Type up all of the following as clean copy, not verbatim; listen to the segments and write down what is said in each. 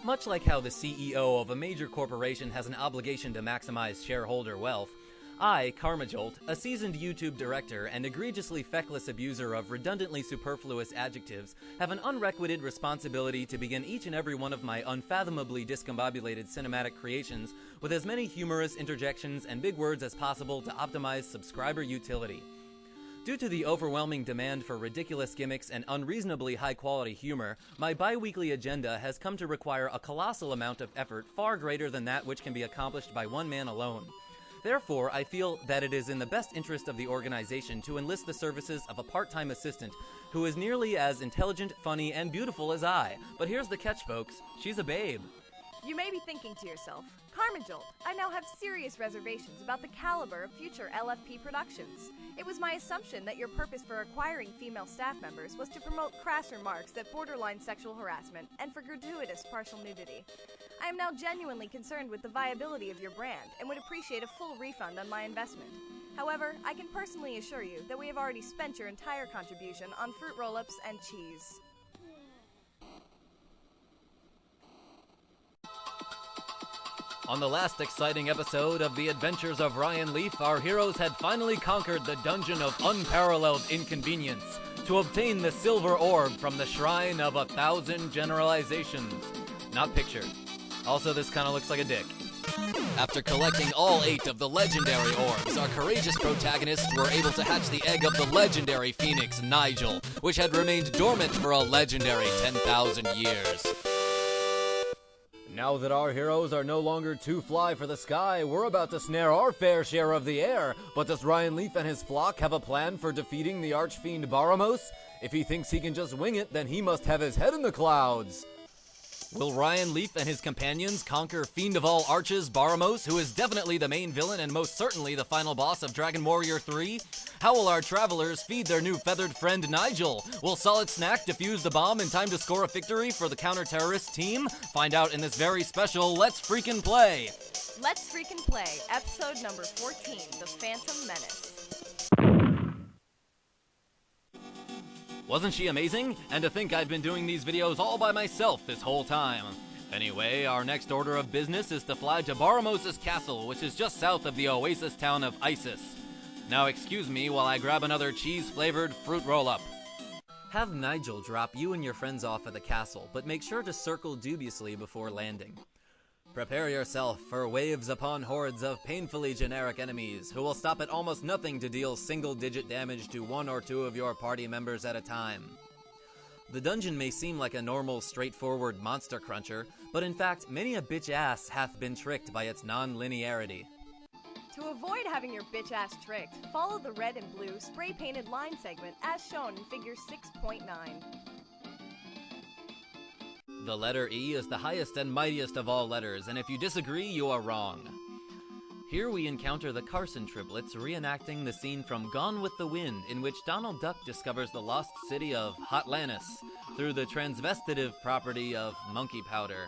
Much like how the CEO of a major corporation has an obligation to maximize shareholder wealth, I, KarmaJolt, a seasoned YouTube director and egregiously feckless abuser of redundantly superfluous adjectives, have an unrequited responsibility to begin each and every one of my unfathomably discombobulated cinematic creations with as many humorous interjections and big words as possible to optimize subscriber utility. Due to the overwhelming demand for ridiculous gimmicks and unreasonably high-quality humor, my bi-weekly agenda has come to require a colossal amount of effort far greater than that which can be accomplished by one man alone. Therefore, I feel that it is in the best interest of the organization to enlist the services of a part-time assistant who is nearly as intelligent, funny, and beautiful as I. But here's the catch, folks. She's a babe. You may be thinking to yourself, KarmaJolt, I now have serious reservations about the caliber of future LFP productions. It was my assumption that your purpose for acquiring female staff members was to promote crass remarks that borderline sexual harassment and for gratuitous partial nudity. I am now genuinely concerned with the viability of your brand and would appreciate a full refund on my investment. However, I can personally assure you that we have already spent your entire contribution on fruit roll-ups and cheese. On the last exciting episode of The Adventures of Ryan Leaf, our heroes had finally conquered the dungeon of unparalleled inconvenience to obtain the silver orb from the Shrine of 1,000 Generalizations. Not pictured. Also, this kind of looks like a dick. After collecting all 8 of the legendary orbs, our courageous protagonists were able to hatch the egg of the legendary phoenix, Nigel, which had remained dormant for a legendary 10,000 years. Now that our heroes are no longer too fly for the sky, we're about to snare our fair share of the air. But does Ryan Leaf and his flock have a plan for defeating the archfiend Baramos? If he thinks he can just wing it, then he must have his head in the clouds. Will Ryan Leaf and his companions conquer Fiend of All Arches Baramos, who is definitely the main villain and most certainly the final boss of Dragon Warrior 3? How will our travelers feed their new feathered friend Nigel? Will Solid Snack defuse the bomb in time to score a victory for the counter-terrorist team? Find out in this very special Let's Freakin' Play! Let's Freakin' Play, episode number 14, The Phantom Menace. Wasn't she amazing? And to think I've been doing these videos all by myself this whole time. Anyway, our next order of business is to fly to Baramos' castle, which is just south of the oasis town of Isis. Now excuse me while I grab another cheese-flavored fruit roll-up. Have Nigel drop you and your friends off at the castle, but make sure to circle dubiously before landing. Prepare yourself for waves upon hordes of painfully generic enemies who will stop at almost nothing to deal single-digit damage to 1 or 2 of your party members at a time. The dungeon may seem like a normal, straightforward monster cruncher, but in fact, many a bitch ass hath been tricked by its non-linearity. To avoid having your bitch ass tricked, follow the red and blue spray-painted line segment as shown in figure 6.9. The letter E is the highest and mightiest of all letters, and if you disagree, you are wrong. Here we encounter the Carson triplets reenacting the scene from Gone with the Wind, in which Donald Duck discovers the lost city of Hotlantis through the transvestitive property of monkey powder.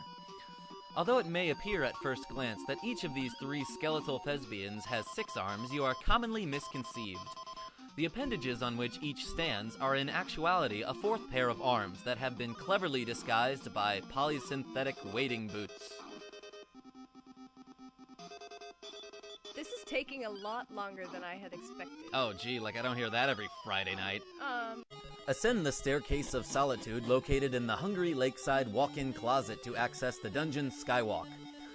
Although it may appear at first glance that each of these 3 skeletal thespians has 6 arms, you are commonly misconceived. The appendages on which each stands are in actuality a 4th pair of arms that have been cleverly disguised by polysynthetic wading boots. This is taking a lot longer than I had expected. Oh gee, like I don't hear that every Friday night. Ascend the Staircase of Solitude located in the Hungry Lakeside walk-in closet to access the dungeon's skywalk.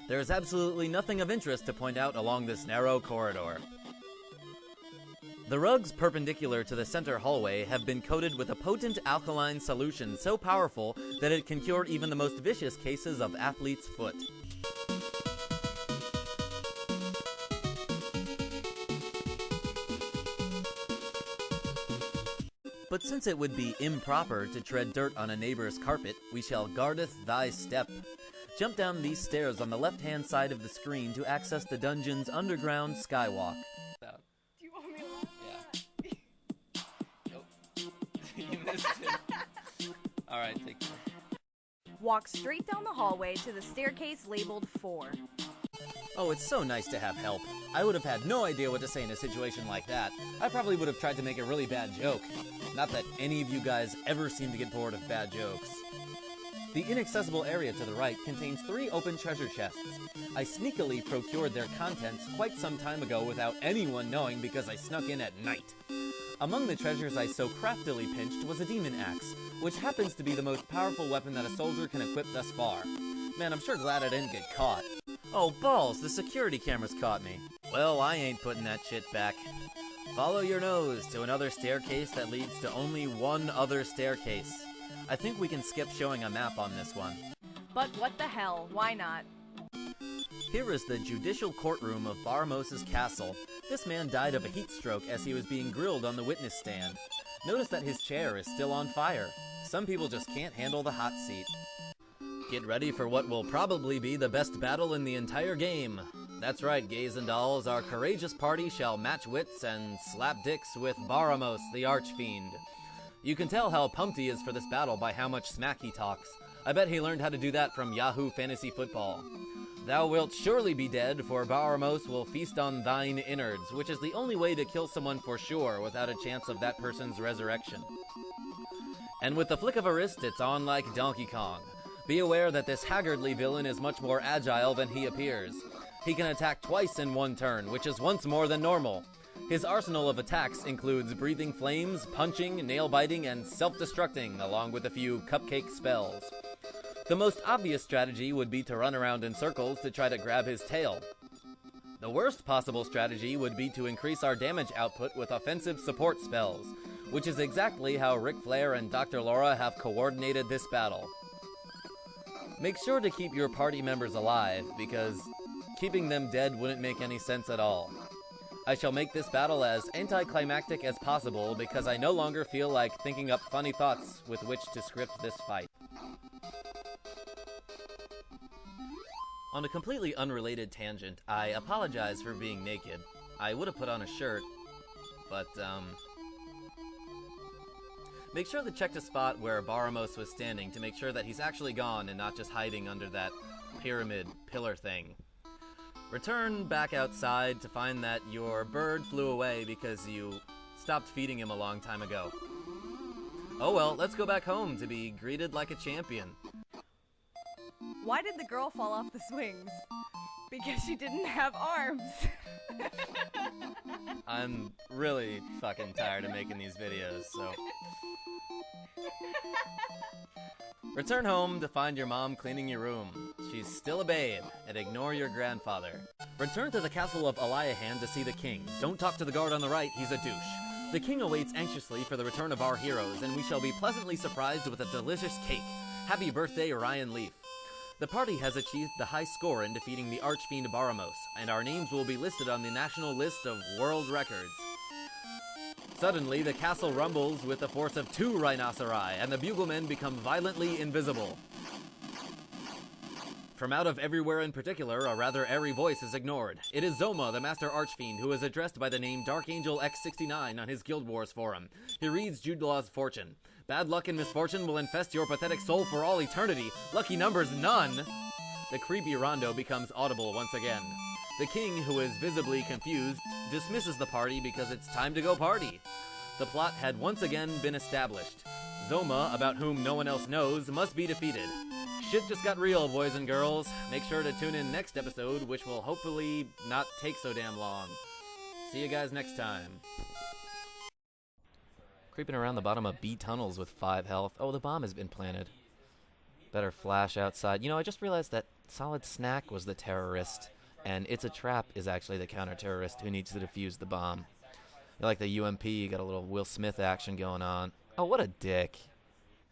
There is absolutely nothing of interest to point out along this narrow corridor. The rugs perpendicular to the center hallway have been coated with a potent alkaline solution so powerful that it can cure even the most vicious cases of athlete's foot. But since it would be improper to tread dirt on a neighbor's carpet, we shall guardeth thy step. Jump down these stairs on the left-hand side of the screen to access the dungeon's underground skywalk. Do you want me to laugh? Yeah. Nope. You missed it. Alright, take care. Walk straight down the hallway to the staircase labeled 4. Oh, it's so nice to have help. I would have had no idea what to say in a situation like that. I probably would have tried to make a really bad joke. Not that any of you guys ever seem to get bored of bad jokes. The inaccessible area to the right contains 3 open treasure chests. I sneakily procured their contents quite some time ago without anyone knowing because I snuck in at night. Among the treasures I so craftily pinched was a demon axe, which happens to be the most powerful weapon that a soldier can equip thus far. Man, I'm sure glad I didn't get caught. Oh balls, the security cameras caught me. Well, I ain't putting that shit back. Follow your nose to another staircase that leads to only one other staircase. I think we can skip showing a map on this one. But what the hell, why not? Here is the judicial courtroom of Baramos' castle. This man died of a heat stroke as he was being grilled on the witness stand. Notice that his chair is still on fire. Some people just can't handle the hot seat. Get ready for what will probably be the best battle in the entire game. That's right, gays and dolls, our courageous party shall match wits and slap dicks with Baramos, the archfiend. You can tell how pumped he is for this battle by how much smack he talks. I bet he learned how to do that from Yahoo Fantasy Football. Thou wilt surely be dead, for Baramos will feast on thine innards, which is the only way to kill someone for sure without a chance of that person's resurrection. And with the flick of a wrist, it's on like Donkey Kong. Be aware that this haggardly villain is much more agile than he appears. He can attack twice in one turn, which is once more than normal. His arsenal of attacks includes breathing flames, punching, nail-biting, and self-destructing, along with a few cupcake spells. The most obvious strategy would be to run around in circles to try to grab his tail. The worst possible strategy would be to increase our damage output with offensive support spells, which is exactly how Ric Flair and Dr. Laura have coordinated this battle. Make sure to keep your party members alive, because keeping them dead wouldn't make any sense at all. I shall make this battle as anticlimactic as possible because I no longer feel like thinking up funny thoughts with which to script this fight. On a completely unrelated tangent, I apologize for being naked. I would have put on a shirt, but, make sure to check the spot where Baramos was standing to make sure that he's actually gone and not just hiding under that pyramid pillar thing. Return back outside to find that your bird flew away because you stopped feeding him a long time ago. Oh well, let's go back home to be greeted like a champion. Why did the girl fall off the swings? Because she didn't have arms. I'm really fucking tired of making these videos, so... Return home to find your mom cleaning your room. She's still a babe, and ignore your grandfather. Return to the Castle of Aliahan to see the king. Don't talk to the guard on the right, he's a douche. The king awaits anxiously for the return of our heroes, and we shall be pleasantly surprised with a delicious cake. Happy birthday, Ryan Leaf. The party has achieved the high score in defeating the archfiend Baramos, and our names will be listed on the national list of world records. Suddenly, the castle rumbles with the force of 2 rhinoceri, and the buglemen become violently invisible. From out of everywhere in particular, a rather airy voice is ignored. It is Zoma, the master archfiend, who is addressed by the name Dark Angel X69 on his Guild Wars forum. He reads Jude Law's fortune. Bad luck and misfortune will infest your pathetic soul for all eternity. Lucky numbers, none! The creepy Rondo becomes audible once again. The king, who is visibly confused, dismisses the party because it's time to go party. The plot had once again been established. Zoma, about whom no one else knows, must be defeated. Shit just got real, boys and girls. Make sure to tune in next episode, which will hopefully not take so damn long. See you guys next time. Creeping around the bottom of B tunnels with 5 health. Oh, the bomb has been planted. Better flash outside. You know, I just realized that Solid Snack was the terrorist, and It's a Trap is actually the counter-terrorist who needs to defuse the bomb. You like the UMP, you got a little Will Smith action going on. Oh, what a dick.